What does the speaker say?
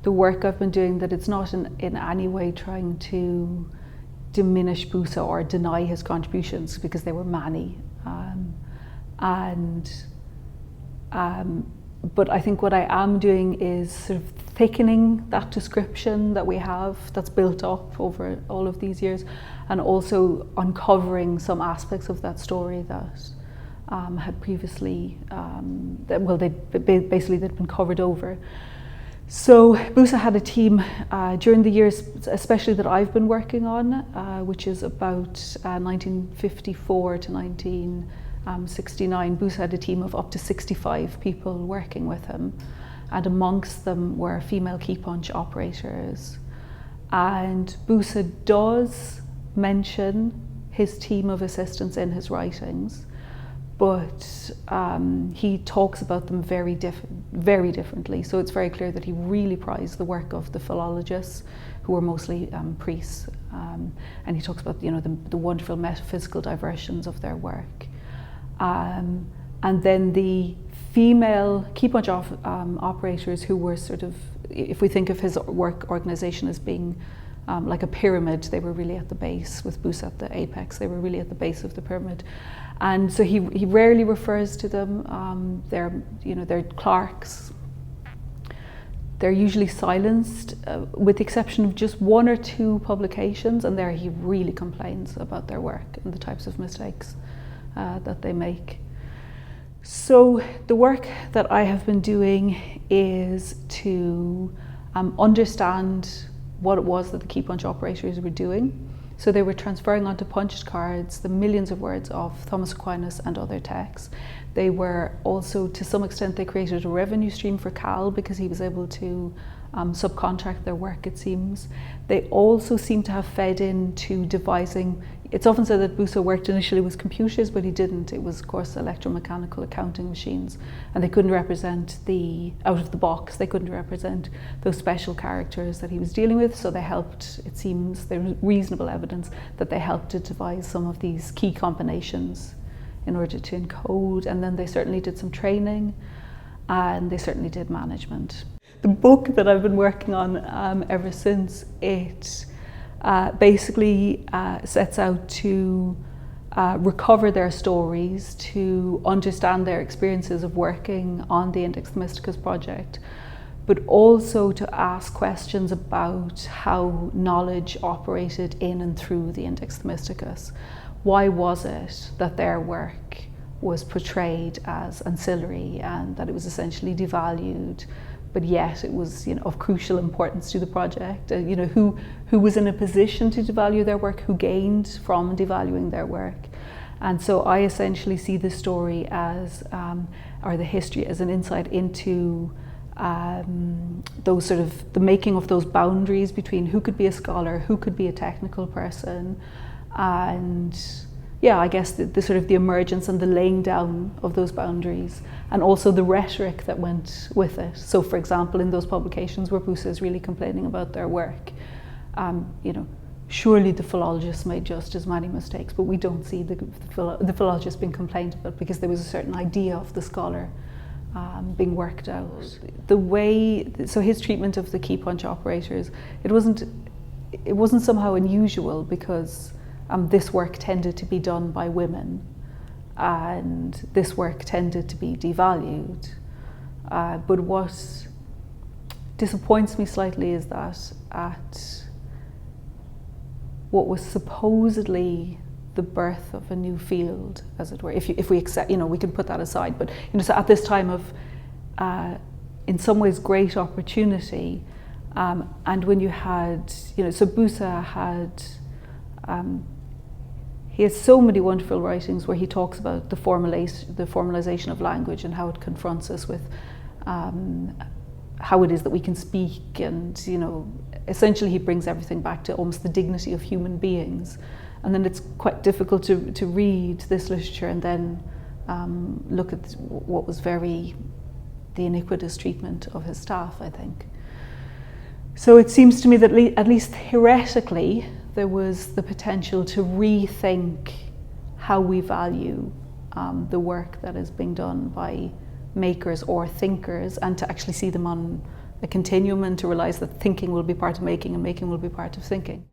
the work I've been doing, that it's not in any way trying to diminish Busa or deny his contributions, because they were many. But I think what I am doing is sort of thickening that description that we have, that's built up over all of these years, and also uncovering some aspects of that story that had previously, they'd been covered over. So Busa had a team during the years, especially that I've been working on, which is about 1954 to 1969. Busa had a team of up to 65 people working with him, and amongst them were female key punch operators. And Busa does mention his team of assistants in his writings, but he talks about them very differently. So it's very clear that he really prized the work of the philologists, who were mostly priests, and he talks about, you know, the wonderful metaphysical diversions of their work. And then the female key punch operators, who were sort of, if we think of his work organization as being like a pyramid, they were really at the base, with Busa at the apex. They were really at the base of the pyramid. And so he rarely refers to them. They're clerks. They're usually silenced, with the exception of just one or two publications, and there he really complains about their work and the types of mistakes that they make. So the work that I have been doing is to understand what it was that the key punch operators were doing. So they were transferring onto punched cards the millions of words of Thomas Aquinas and other texts. They were also, to some extent, they created a revenue stream for Cal, because he was able to subcontract their work, it seems. They also seem to have fed into devising, it's often said that Busa worked initially with computers, but he didn't. It was, of course, electromechanical accounting machines, and they couldn't represent out of the box, they couldn't represent those special characters that he was dealing with, so they helped, it seems, there's reasonable evidence that they helped to devise some of these key combinations in order to encode, and then they certainly did some training, and they certainly did management. The book that I've been working on ever since, it basically sets out to recover their stories, to understand their experiences of working on the Index Thomisticus project, but also to ask questions about how knowledge operated in and through the Index Thomisticus. Why was it that their work was portrayed as ancillary, and that it was essentially devalued, but yet it was, you know, of crucial importance to the project? You know, who was in a position to devalue their work, who gained from devaluing their work? And so I essentially see the story as, or the history as, an insight into those sort of, the making of those boundaries between who could be a scholar, who could be a technical person, and yeah, I guess the sort of the emergence and the laying down of those boundaries, and also the rhetoric that went with it. So, for example, in those publications where Busa is really complaining about their work, you know, surely the philologists made just as many mistakes, but we don't see the philologists being complained about, because there was a certain idea of the scholar being worked out. The way, so his treatment of the key punch operators, it wasn't somehow unusual, because this work tended to be done by women, and this work tended to be devalued. But what disappoints me slightly is that at what was supposedly the birth of a new field, as it were, if we accept, you know, we can put that aside, but, you know, so at this time of, in some ways, great opportunity, and when you had, you know, so Busa had, he has so many wonderful writings where he talks about the formalization of language and how it confronts us with how it is that we can speak, and, you know, essentially he brings everything back to almost the dignity of human beings. And then it's quite difficult to read this literature and then look at what was the iniquitous treatment of his staff, I think. So it seems to me that at least theoretically, there was the potential to rethink how we value the work that is being done by makers or thinkers, and to actually see them on a continuum and to realise that thinking will be part of making and making will be part of thinking.